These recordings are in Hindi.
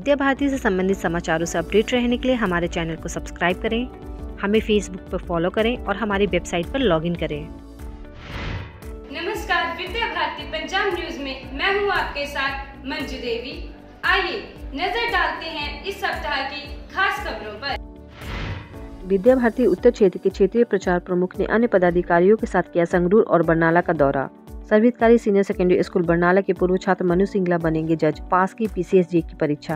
विद्या भारती से संबंधित समाचारों से अपडेट रहने के लिए हमारे चैनल को सब्सक्राइब करें, हमें फेसबुक पर फॉलो करें और हमारी वेबसाइट पर लॉगिन करें। नमस्कार, विद्या भारती पंजाब न्यूज में मैं हूं आपके साथ मंजू देवी। आइए नजर डालते हैं इस सप्ताह की खास खबरों पर। विद्या भारती उत्तर क्षेत्र के क्षेत्रीय प्रचार प्रमुख ने अन्य पदाधिकारियों के साथ किया संगरूर और बरनाला का दौरा। सर्वहितकारी सीनियर सेकेंडरी स्कूल बरनाला के पूर्व छात्र मनु सिंगला बनेंगे जज, पास की PCSJ की परीक्षा।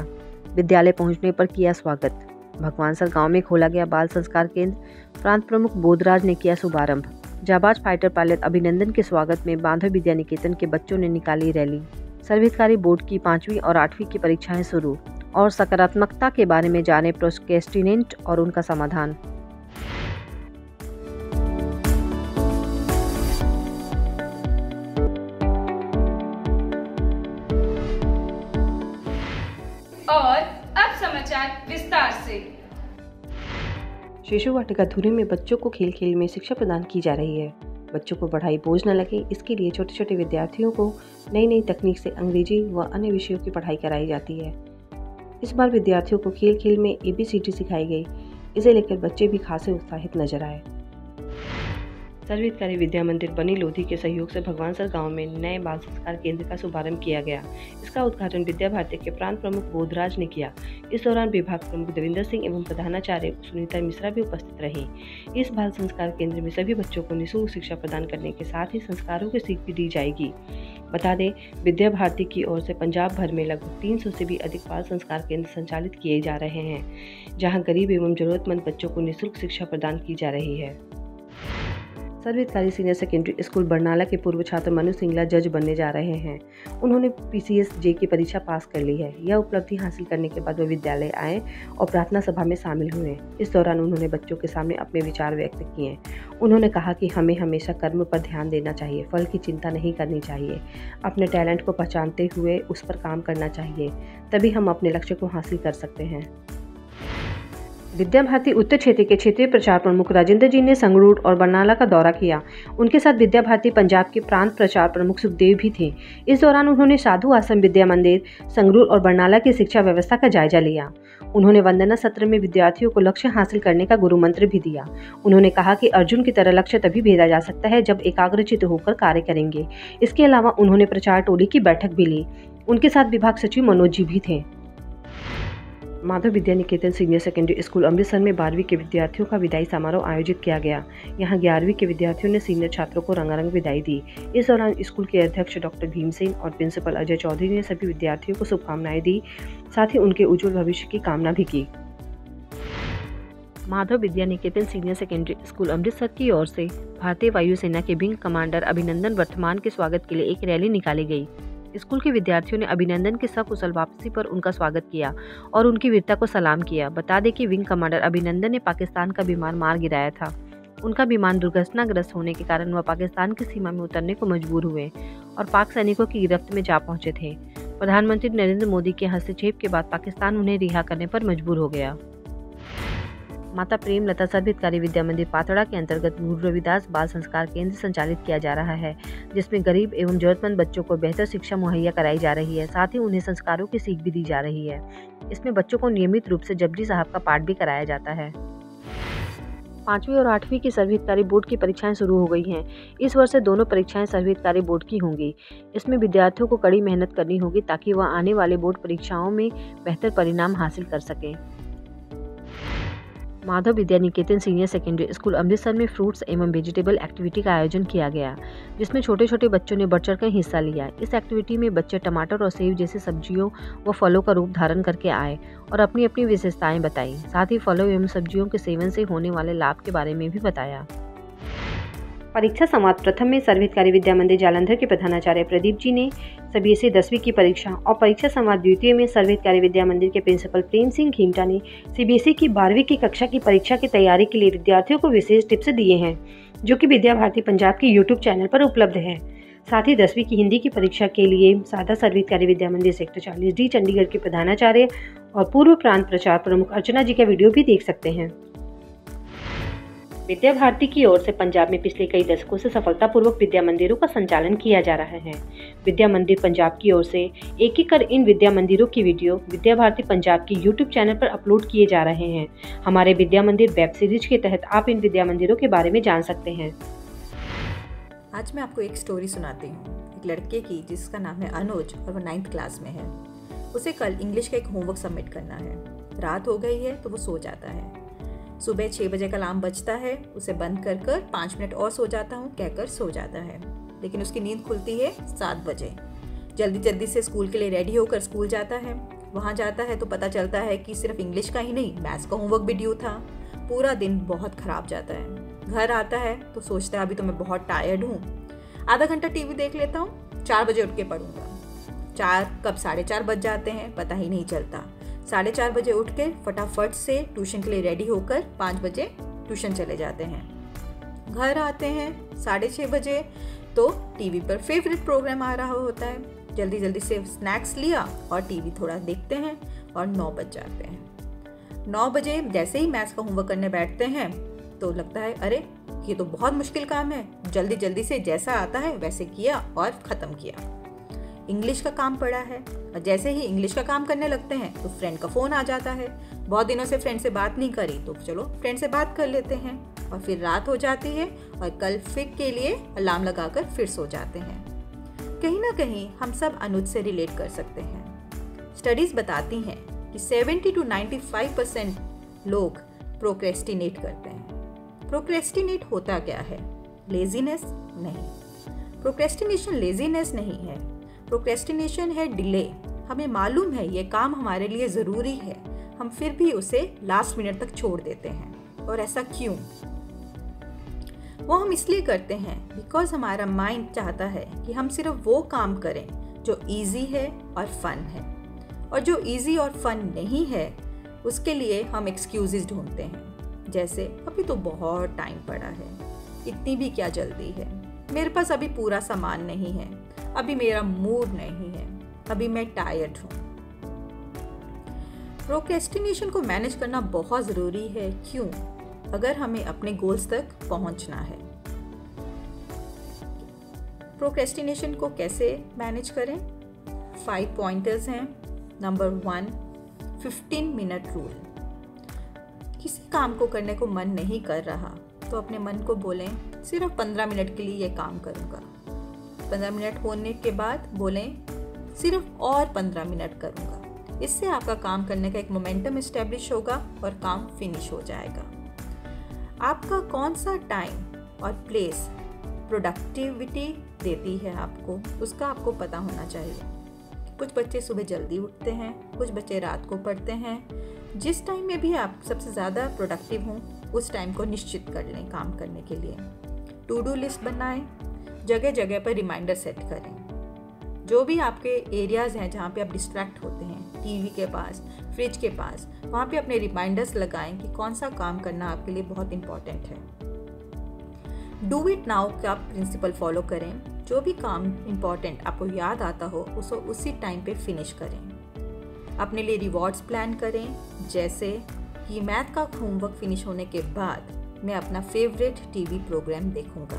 विद्यालय पहुंचने पर किया स्वागत। भगवानसर गांव में खोला गया बाल संस्कार केंद्र, प्रांत प्रमुख बोधराज ने किया शुभारंभ। जाबाज फाइटर पायलट अभिनंदन के स्वागत में बांधव विद्या निकेतन के बच्चों ने निकाली रैली। सर्वहितकारी बोर्ड की 5वीं और 8वीं की परीक्षाएं शुरू और सकारात्मकता के बारे में जाने प्रोक्रेस्टिनेट और उनका समाधान। और अब समाचार विस्तार से। शिशु वाटिका धुरी में बच्चों को खेल खेल में शिक्षा प्रदान की जा रही है। बच्चों को पढ़ाई बोझ न लगे, इसके लिए छोटे छोटे विद्यार्थियों को नई नई तकनीक से अंग्रेजी व अन्य विषयों की पढ़ाई कराई जाती है। इस बार विद्यार्थियों को खेल खेल में ABCD सिखाई गई। इसे लेकर बच्चे भी खासे उत्साहित नजर आए। सर्वहितकारी विद्या मंदिर बनी लोधी के सहयोग से भगवानसर गांव में नए बाल संस्कार केंद्र का शुभारंभ किया गया। इसका उद्घाटन विद्या भारती के प्रांत प्रमुख बोधराज ने किया। इस दौरान विभाग प्रमुख देवेंद्र सिंह एवं प्रधानाचार्य सुनीता मिश्रा भी उपस्थित रही। इस बाल संस्कार केंद्र में सभी बच्चों को निःशुल्क शिक्षा प्रदान करने के साथ ही संस्कारों की सीख भी दी जाएगी। बता दें, विद्या भारती की ओर से पंजाब भर में लगभग 300 से भी अधिक बाल संस्कार केंद्र संचालित किए जा रहे हैं, जहाँ गरीब एवं जरूरतमंद बच्चों को निःशुल्क शिक्षा प्रदान की जा रही है। सर्वहितकारी सीनियर सेकेंडरी स्कूल बरनाला के पूर्व छात्र मनु सिंगला जज बनने जा रहे हैं। उन्होंने PCSJ की परीक्षा पास कर ली है। यह उपलब्धि हासिल करने के बाद वे विद्यालय आए और प्रार्थना सभा में शामिल हुए। इस दौरान उन्होंने बच्चों के सामने अपने विचार व्यक्त किए। उन्होंने कहा कि हमें हमेशा कर्म पर ध्यान देना चाहिए, फल की चिंता नहीं करनी चाहिए। अपने टैलेंट को पहचानते हुए उस पर काम करना चाहिए, तभी हम अपने लक्ष्य को हासिल कर सकते हैं। विद्या भारती उत्तर क्षेत्र के क्षेत्रीय प्रचार प्रमुख राजेंद्र जी ने संगरूर और बरनाला का दौरा किया। उनके साथ विद्या भारती पंजाब के प्रांत प्रचार प्रमुख सुखदेव भी थे। इस दौरान उन्होंने साधु आश्रम विद्या मंदिर, संगरूर और बरनाला की शिक्षा व्यवस्था का जायजा लिया। उन्होंने वंदना सत्र में विद्यार्थियों को लक्ष्य हासिल करने का गुरु मंत्र भी दिया। उन्होंने कहा कि अर्जुन की तरह लक्ष्य तभी भेदा जा सकता है जब एकाग्रचित्त होकर कार्य करेंगे। इसके अलावा उन्होंने प्रचार टोली की बैठक भी ली। उनके साथ विभाग सचिव मनोज जी भी थे। Madhav Vidya Niketan senior secondary school Amritsar में 12वीं के विद्यार्थियों का विदाई समारोह आयोजित किया गया। यहां 11वीं के विद्यार्थियों ने सीनियर छात्रों को रंगारंग विदाई दी। इस दौरान स्कूल के अध्यक्ष डॉक्टर भीमसेन और प्रिंसिपल अजय चौधरी ने सभी विद्यार्थियों को शुभकामनाएं दी, साथ ही उनके उज्जवल भविष्य की कामना भी की। Madhav Vidya Niketan senior secondary school Amritsar की ओर से भारतीय वायुसेना के विंग कमांडर अभिनंदन वर्तमान के स्वागत के लिए एक रैली निकाली गई। स्कूल के विद्यार्थियों ने अभिनंदन की सकुशल वापसी पर उनका स्वागत किया और उनकी वीरता को सलाम किया। बता दें कि विंग कमांडर अभिनंदन ने पाकिस्तान का विमान मार गिराया था। उनका विमान दुर्घटनाग्रस्त होने के कारण वह पाकिस्तान की सीमा में उतरने को मजबूर हुए और पाक सैनिकों की गिरफ्त में जा पहुंचे थे। प्रधानमंत्री नरेंद्र मोदी के हस्तक्षेप के बाद पाकिस्तान उन्हें रिहा करने पर मजबूर हो गया। माता प्रेमलता सर्वहितकारी विद्या मंदिर पातड़ा के अंतर्गत गुरु रविदास बाल संस्कार केंद्र संचालित किया जा रहा है, जिसमें गरीब एवं जरूरतमंद बच्चों को बेहतर शिक्षा मुहैया कराई जा रही है, साथ ही उन्हें संस्कारों की सीख भी दी जा रही है। इसमें बच्चों को नियमित रूप से जपजी साहब का पाठ भी कराया जाता है। 5वीं और 8वीं की सर्वहितकारी बोर्ड की परीक्षाएं शुरू हो गई हैं। इस वर्ष से दोनों परीक्षाएं सर्वहितकारी बोर्ड की होंगी। इसमें विद्यार्थियों को कड़ी मेहनत करनी होगी ताकि वह आने वाले बोर्ड परीक्षाओं में बेहतर परिणाम हासिल कर सकें। Madhav Vidya Niketan senior secondary school Amritsar में फ्रूट्स एवं वेजिटेबल एक्टिविटी का आयोजन किया गया, जिसमें छोटे छोटे बच्चों ने बढ़ चढ़कर हिस्सा लिया। इस एक्टिविटी में बच्चे टमाटर और सेब जैसे सब्जियों व फलों का रूप धारण करके आए और अपनी अपनी विशेषताएं बताई। साथ ही फलों एवं सब्जियों के सेवन से होने वाले लाभ के बारे में भी बताया। परीक्षा संवाद प्रथम में सर्वहितकारी विद्या मंदिर जालंधर के प्रधानाचार्य प्रदीप जी ने CBSE 10वीं की परीक्षा और परीक्षा संवाद द्वितीय में सर्वहितकारी विद्या मंदिर के प्रिंसिपल प्रेम सिंह खीमटा ने CBSE की 12वीं की कक्षा की परीक्षा की तैयारी के लिए विद्यार्थियों को विशेष टिप्स दिए हैं, जो कि विद्या भारती पंजाब की YouTube चैनल पर उपलब्ध है। साथ ही 10वीं की हिंदी की परीक्षा के लिए सादा सर्वहितकारी विद्या मंदिर सेक्टर 40D चंडीगढ़ के प्रधानाचार्य और पूर्व प्रांत प्रचार प्रमुख अर्चना जी का वीडियो भी देख सकते हैं। विद्या भारती की ओर से पंजाब में पिछले कई दशकों से सफलतापूर्वक विद्या मंदिरों का संचालन किया जा रहा है। विद्या मंदिर पंजाब की ओर से एक-एक कर इन विद्या मंदिरों की वीडियो विद्या भारती पंजाब की यूट्यूब चैनल पर अपलोड किए जा रहे हैं। हमारे विद्या मंदिर वेब सीरीज के तहत आप इन विद्या मंदिरों के बारे में जान सकते हैं। आज मैं आपको एक स्टोरी सुनाती हूँ, एक लड़के की जिसका नाम है अनुज और वो 9th क्लास में है। उसे कल इंग्लिश का एक होमवर्क सबमिट करना है। रात हो गई है तो वो सो जाता है। सुबह 6 बजे का अलार्म बजता है, उसे बंद कर 5 मिनट और सो जाता हूँ कहकर सो जाता है। लेकिन उसकी नींद खुलती है 7 बजे। जल्दी से स्कूल के लिए रेडी होकर स्कूल जाता है। वहाँ जाता है तो पता चलता है कि सिर्फ इंग्लिश का ही नहीं, मैथ्स का होमवर्क भी ड्यू था। पूरा दिन बहुत ख़राब जाता है। घर आता है तो सोचता है अभी तो मैं बहुत टायर्ड हूँ, आधा घंटा टीवी देख लेता हूँ, 4 बजे उठ के पढ़ूंगा। 4 कब 4:30 बज जाते हैं पता ही नहीं चलता। 4:30 बजे उठ के फटाफट से ट्यूशन के लिए रेडी होकर 5 बजे ट्यूशन चले जाते हैं। घर आते हैं 6:30 बजे तो टीवी पर फेवरेट प्रोग्राम आ रहा होता है। जल्दी से स्नैक्स लिया और टीवी थोड़ा देखते हैं और 9 बज जाते हैं। 9 बजे जैसे ही मैथ्स का होमवर्क करने बैठते हैं तो लगता है अरे ये तो बहुत मुश्किल काम है। जल्दी से जैसा आता है वैसे किया और ख़त्म किया। इंग्लिश का काम पड़ा है और जैसे ही इंग्लिश का काम करने लगते हैं तो फ्रेंड का फ़ोन आ जाता है। बहुत दिनों से फ्रेंड से बात नहीं करी तो चलो फ्रेंड से बात कर लेते हैं। और फिर रात हो जाती है और कल फिर के लिए अलार्म लगाकर फिर सो जाते हैं। कहीं ना कहीं हम सब अनुज से रिलेट कर सकते हैं। स्टडीज़ बताती हैं कि 70 to 95% लोग प्रोक्रेस्टिनेट करते हैं। प्रोक्रेस्टिनेट होता क्या है? लेजीनेस नहीं। प्रोक्रेस्टिनेशन लेजीनेस नहीं है। प्रोक्रेस्टिनेशन है डिले। हमें मालूम है ये काम हमारे लिए ज़रूरी है, हम फिर भी उसे लास्ट मिनट तक छोड़ देते हैं। और ऐसा क्यों? वो हम इसलिए करते हैं बिकॉज हमारा माइंड चाहता है कि हम सिर्फ वो काम करें जो इजी है और फन है, और जो इजी और फन नहीं है उसके लिए हम एक्सक्यूजेस ढूंढते हैं। जैसे अभी तो बहुत टाइम पड़ा है, इतनी भी क्या जल्दी है, मेरे पास अभी पूरा सामान नहीं है, अभी मेरा मूड नहीं है, अभी मैं टायर्ड हूँ। प्रोक्रेस्टिनेशन को मैनेज करना बहुत ज़रूरी है। क्यों? अगर हमें अपने गोल्स तक पहुँचना है। प्रोक्रेस्टिनेशन को कैसे मैनेज करें? 5 पॉइंटर्स हैं। Number 1, 15 minute rule. किसी काम को करने को मन नहीं कर रहा तो अपने मन को बोलें सिर्फ 15 मिनट के लिए ये काम करूँगा। 15 मिनट होने के बाद बोलें सिर्फ और 15 मिनट करूँगा। इससे आपका काम करने का एक मोमेंटम एस्टेब्लिश होगा और काम फिनिश हो जाएगा। आपका कौन सा टाइम और प्लेस प्रोडक्टिविटी देती है आपको, उसका आपको पता होना चाहिए। कुछ बच्चे सुबह जल्दी उठते हैं, कुछ बच्चे रात को पढ़ते हैं। जिस टाइम में भी आप सबसे ज़्यादा प्रोडक्टिव हों उस टाइम को निश्चित कर लें काम करने के लिए। टू डू लिस्ट बनाएं, जगह जगह पर रिमाइंडर सेट करें। जो भी आपके एरियाज़ हैं जहाँ पे आप डिस्ट्रैक्ट होते हैं, टीवी के पास, फ्रिज के पास, वहाँ पे अपने रिमाइंडर्स लगाएं कि कौन सा काम करना आपके लिए बहुत इम्पॉर्टेंट है। डू इट नाउ का प्रिंसिपल फॉलो करें। जो भी काम इम्पॉर्टेंट आपको याद आता हो उसको उसी टाइम पे फिनिश करें। अपने लिए रिवॉर्ड्स प्लान करें, जैसे कि मैथ का होमवर्क फिनिश होने के बाद मैं अपना फेवरेट टीवी प्रोग्राम देखूंगा।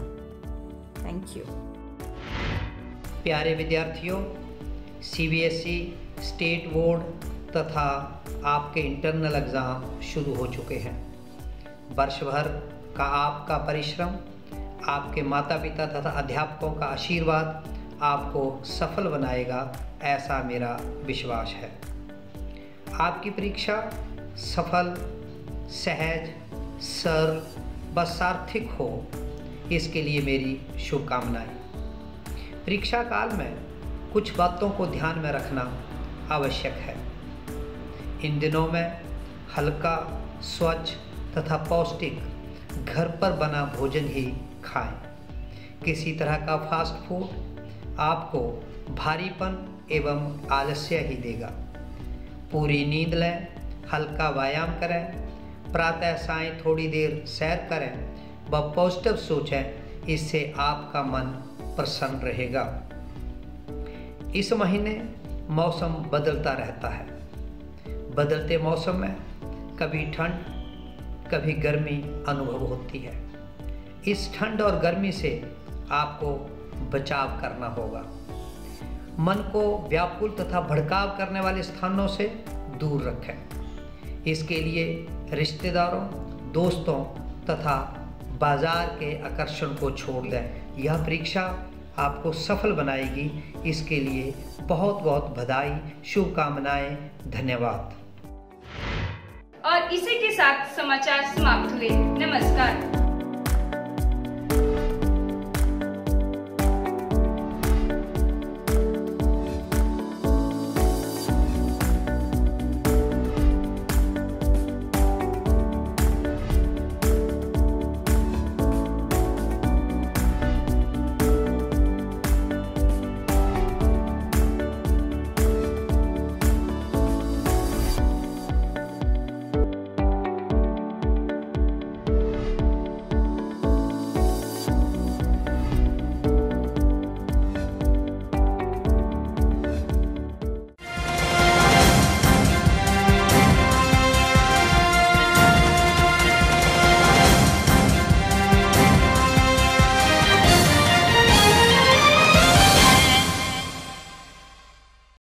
Thank you. प्यारे विद्यार्थियों, CBSE स्टेट बोर्ड तथा आपके इंटरनल एग्ज़ाम शुरू हो चुके हैं। वर्ष भर का आपका परिश्रम, आपके माता पिता तथा अध्यापकों का आशीर्वाद आपको सफल बनाएगा, ऐसा मेरा विश्वास है। आपकी परीक्षा सफल, सहज, सरल व सार्थक हो, इसके लिए मेरी शुभकामनाएं। परीक्षा काल में कुछ बातों को ध्यान में रखना आवश्यक है। इन दिनों में हल्का, स्वच्छ तथा पौष्टिक घर पर बना भोजन ही खाएं। किसी तरह का फास्ट फूड आपको भारीपन एवं आलस्य ही देगा। पूरी नींद लें, हल्का व्यायाम करें, प्रातः सायं थोड़ी देर सैर करें व पॉजिटिव सोचें, इससे आपका मन प्रसन्न रहेगा। इस महीने मौसम बदलता रहता है। बदलते मौसम में कभी ठंड, कभी गर्मी अनुभव होती है। इस ठंड और गर्मी से आपको बचाव करना होगा। मन को व्याकुल तथा भड़काव करने वाले स्थानों से दूर रखें। इसके लिए रिश्तेदारों, दोस्तों तथा बाजार के आकर्षण को छोड़ दें। यह परीक्षा आपको सफल बनाएगी। इसके लिए बहुत बहुत बधाई, शुभकामनाएं, धन्यवाद। और इसी के साथ समाचार समाप्त हुए। नमस्कार।